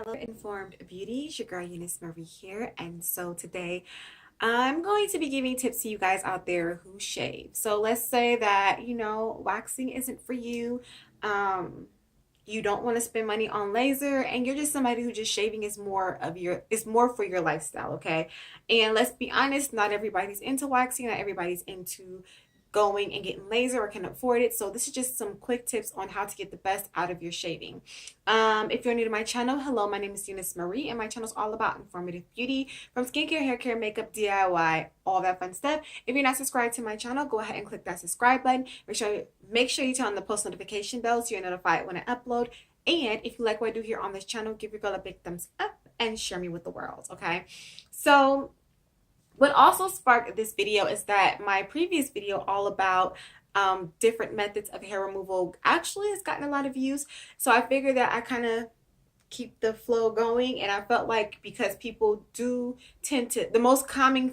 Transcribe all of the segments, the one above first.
Hello, Informed Beauties. Your girl EuniyceMari here, and so today I'm going to be giving tips to you guys out there who shave. So let's say that waxing isn't for you. Um, you don't want to spend money on laser, and you're just somebody who just shaving is more for your lifestyle, okay? And let's be honest, not everybody's into waxing, not everybody's into going and getting laser or can afford it. So this is just some quick tips on how to get the best out of your shaving. If you're new to my channel, hello, my name is EuniyceMari, and my channel is all about informative beauty, from skincare, hair care, makeup, DIY, all that fun stuff. If you're not subscribed to my channel, go ahead and click that subscribe button. Make sure you turn on the post notification bell so you're notified when I upload. And if you like what I do here on this channel, give your girl a big thumbs up and share me with the world, okay? So what also sparked this video is that my previous video all about different methods of hair removal actually has gotten a lot of views. So I figured that I kind of keep the flow going, and I felt like because people do tend to, the most common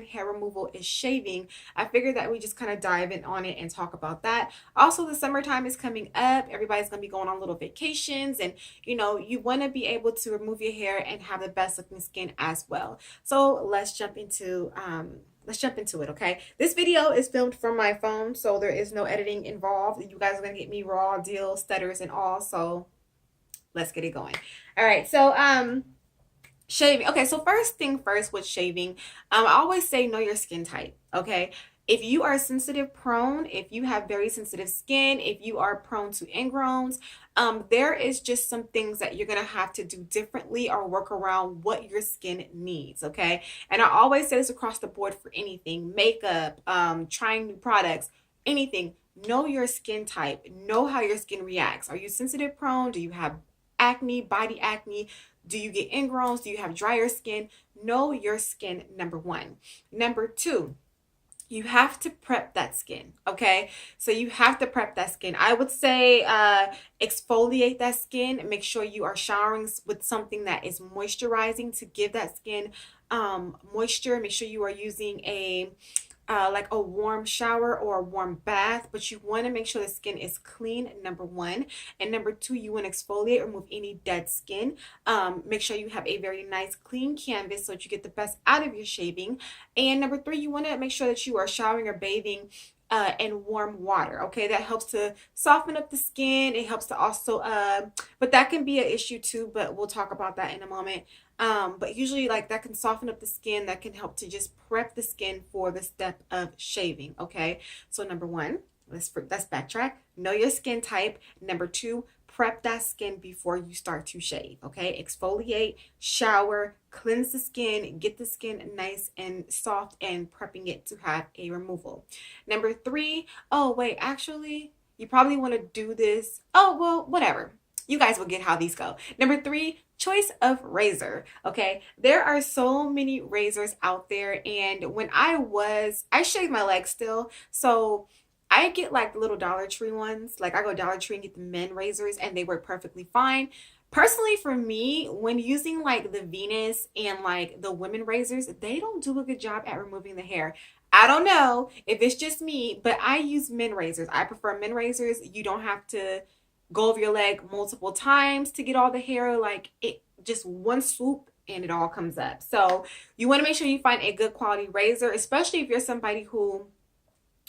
hair removal is shaving. I figured that we just kind of dive in on it and talk about that. Also, the summertime is coming up. Everybody's gonna be going on little vacations, and you want to be able to remove your hair and have the best looking skin as well. So let's jump into it, okay? This video is filmed from my phone, so there is no editing involved. You guys are gonna get me raw deal, stutters and all, so let's get it going. All right, so shaving. Okay, so first thing first with shaving, I always say know your skin type, okay? If you are sensitive prone, if you have very sensitive skin, if you are prone to ingrowns, there is just some things that you're gonna have to do differently or work around what your skin needs, okay? And I always say this across the board for anything, makeup, trying new products, anything. Know your skin type, know how your skin reacts. Are you sensitive prone? Do you have acne, body acne? Do you get ingrowns? Do you have drier skin? Know your skin, number one. Number two, you have to prep that skin, okay? So you have to prep that skin. I would say exfoliate that skin. Make sure you are showering with something that is moisturizing to give that skin moisture. Make sure you are using like a warm shower or a warm bath, but you want to make sure the skin is clean, number one. And number two, you want to exfoliate, remove any dead skin. Make sure you have a very nice clean canvas so that you get the best out of your shaving. And number three, you want to make sure that you are showering or bathing in warm water, okay? That helps to soften up the skin. It helps to also but that can be an issue too, but we'll talk about that in a moment. But usually, like, that can soften up the skin, that can help to just prep the skin for the step of shaving, okay? So number one, let's backtrack. Know your skin type. Number two, prep that skin before you start to shave, okay? Exfoliate, shower, cleanse the skin, get the skin nice and soft, and prepping it to have a removal. Number three, oh wait, actually, you probably want to do this. Oh, well, whatever. You guys will get how these go. Number three, choice of razor, okay? There are so many razors out there, and when I shave my legs still, so I get like the little Dollar Tree ones. Like, I go Dollar Tree and get the men razors, and they work perfectly fine. Personally, for me, when using like the Venus and like the women razors, they don't do a good job at removing the hair. I don't know if it's just me, but I use men razors. I prefer men razors. You don't have to go over your leg multiple times to get all the hair. Like, it just one swoop and it all comes up. So you want to make sure you find a good quality razor, especially if you're somebody who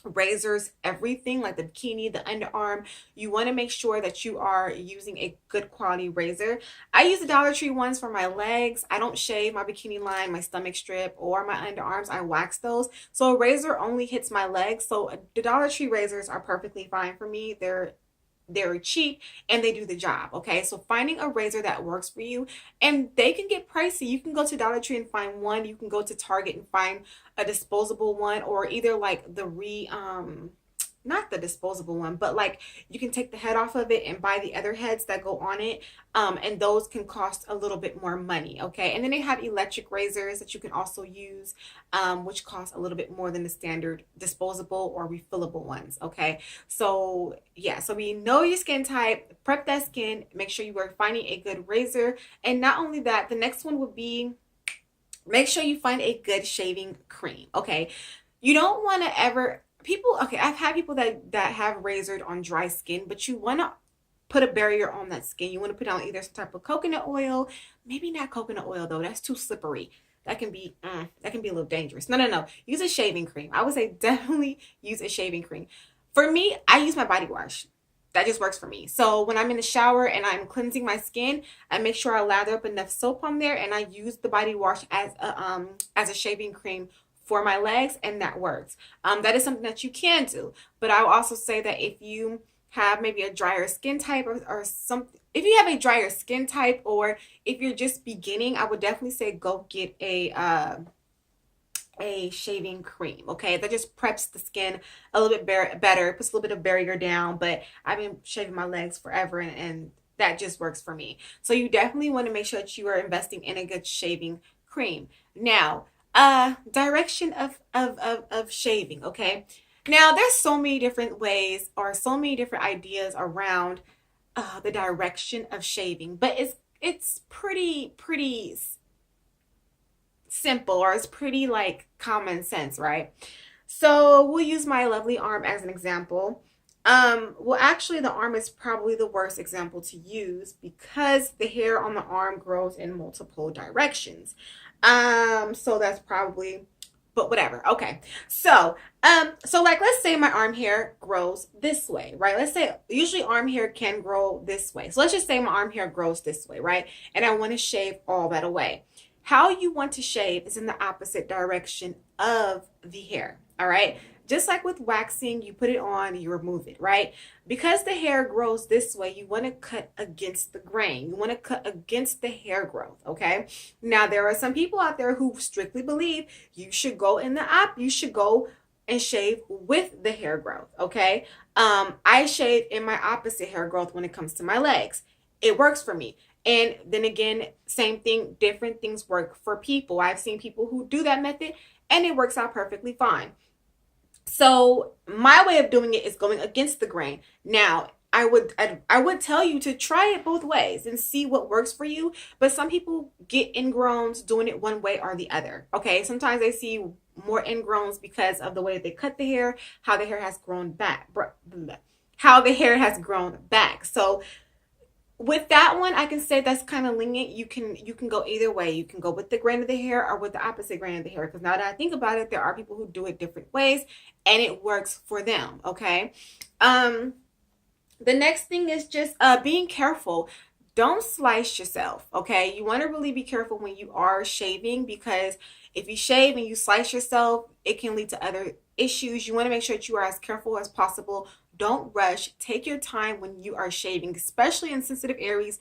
razors everything, like the bikini, the underarm. You want to make sure that you are using a good quality razor. I use the Dollar Tree ones for my legs. I don't shave my bikini line, my stomach strip, or my underarms. I wax those. So a razor only hits my legs. So the Dollar Tree razors are perfectly fine for me. They're cheap and they do the job, okay? So finding a razor that works for you, and they can get pricey. You can go to Dollar Tree and find one. You can go to Target and find a disposable one, or either like the not the disposable one, but like you can take the head off of it and buy the other heads that go on it, and those can cost a little bit more money, okay? And then they have electric razors that you can also use, which cost a little bit more than the standard disposable or refillable ones, okay? So yeah, so we know your skin type, prep that skin, make sure you are finding a good razor. And not only that, the next one would be, make sure you find a good shaving cream, okay? You don't want to ever, okay, I've had people that have razored on dry skin, but you want to put a barrier on that skin. You want to put on either some type of coconut oil, maybe not coconut oil though, that's too slippery. That can be a little dangerous. No. Use a shaving cream. I would say definitely use a shaving cream. For me, I use my body wash. That just works for me. So when I'm in the shower and I'm cleansing my skin, I make sure I lather up enough soap on there, and I use the body wash as a shaving cream for my legs, and that works. That is something that you can do. But I will also say that if you have maybe a drier skin type or something, if you have a drier skin type, or if you're just beginning, I would definitely say go get a shaving cream. Okay, that just preps the skin a little bit better, puts a little bit of barrier down. But I've been shaving my legs forever, and that just works for me. So you definitely want to make sure that you are investing in a good shaving cream. Now, direction of shaving. Okay, now there's so many different ways or so many different ideas around the direction of shaving, but it's pretty simple, or it's pretty like common sense, right? So we'll use my lovely arm as an example. Well, actually, the arm is probably the worst example to use because the hair on the arm grows in multiple directions. So that's probably, but whatever. Okay. So like, let's say my arm hair grows this way, right? Let's say usually arm hair can grow this way. So let's just say my arm hair grows this way, right? And I want to shave all that away. How you want to shave is in the opposite direction of the hair. All right. Just like with waxing, you put it on, you remove it, right? Because the hair grows this way, you want to cut against the grain. You want to cut against the hair growth, okay? Now, there are some people out there who strictly believe you should go you should go and shave with the hair growth, okay? I shave in my opposite hair growth when it comes to my legs. It works for me. And then again, same thing, different things work for people. I've seen people who do that method and it works out perfectly fine. So my way of doing it is going against the grain. Now, I would tell you to try it both ways and see what works for you. But some people get ingrowns doing it one way or the other. Okay, sometimes they see more ingrowns because of the way they cut the hair, how the hair has grown back, So with that one, I can say that's kind of lenient. You can go either way. You can go with the grain of the hair or with the opposite grain of the hair. Because now that I think about it, there are people who do it different ways and it works for them. Okay. The next thing is just being careful. Don't slice yourself. Okay. You want to really be careful when you are shaving, because if you shave and you slice yourself, it can lead to other issues. You want to make sure that you are as careful as possible. Don't rush. Take your time when you are shaving, especially in sensitive areas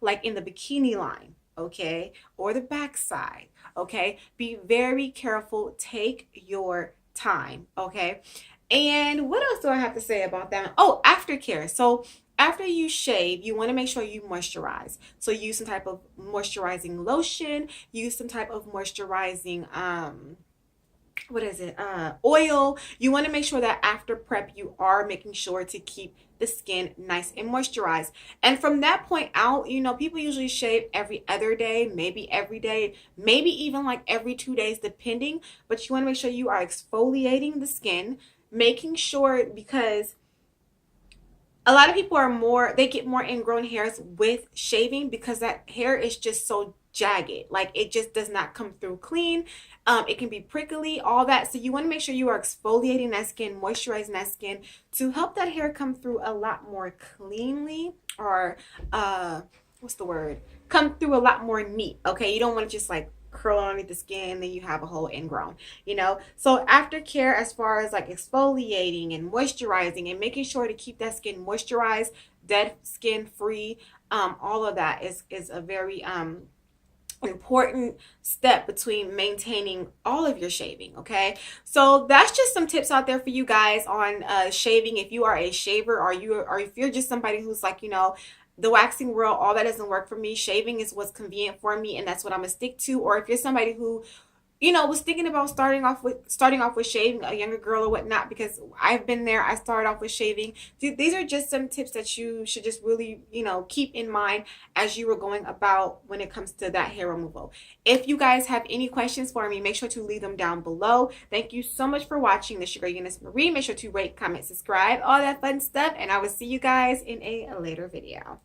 like in the bikini line, okay, or the backside, okay. Be very careful. Take your time, okay. And what else do I have to say about that? Oh, aftercare. So after you shave, you want to make sure you moisturize. So use some type of moisturizing lotion. Use some type of moisturizing oil. You want to make sure that after prep you are making sure to keep the skin nice and moisturized. And from that point out, people usually shave every other day, maybe every day, maybe even like every 2 days, depending. But you want to make sure you are exfoliating the skin, making sure, because a lot of people they get more ingrown hairs with shaving because that hair is just so jagged. Like, it just does not come through clean. It can be prickly, all that. So you want to make sure you are exfoliating that skin, moisturizing that skin to help that hair come through a lot more cleanly, or come through a lot more neat. Okay, you don't want to just like curl underneath the skin, then you have a whole ingrown, So aftercare, as far as like exfoliating and moisturizing and making sure to keep that skin moisturized, dead skin free, all of that is a very important step between maintaining all of your shaving. Okay, so that's just some tips out there for you guys on shaving. If you are a shaver, or if you're just somebody who's like, the waxing world, all that doesn't work for me, shaving is what's convenient for me, and that's what I'm gonna stick to. Or if you're somebody who was thinking about starting off with shaving, a younger girl or whatnot, because I've been there. I started off with shaving. These are just some tips that you should just really, keep in mind as you were going about when it comes to that hair removal. If you guys have any questions for me, make sure to leave them down below. Thank you so much for watching. This is your girl EuniyceMari. Make sure to rate, comment, subscribe, all that fun stuff, and I will see you guys in a later video.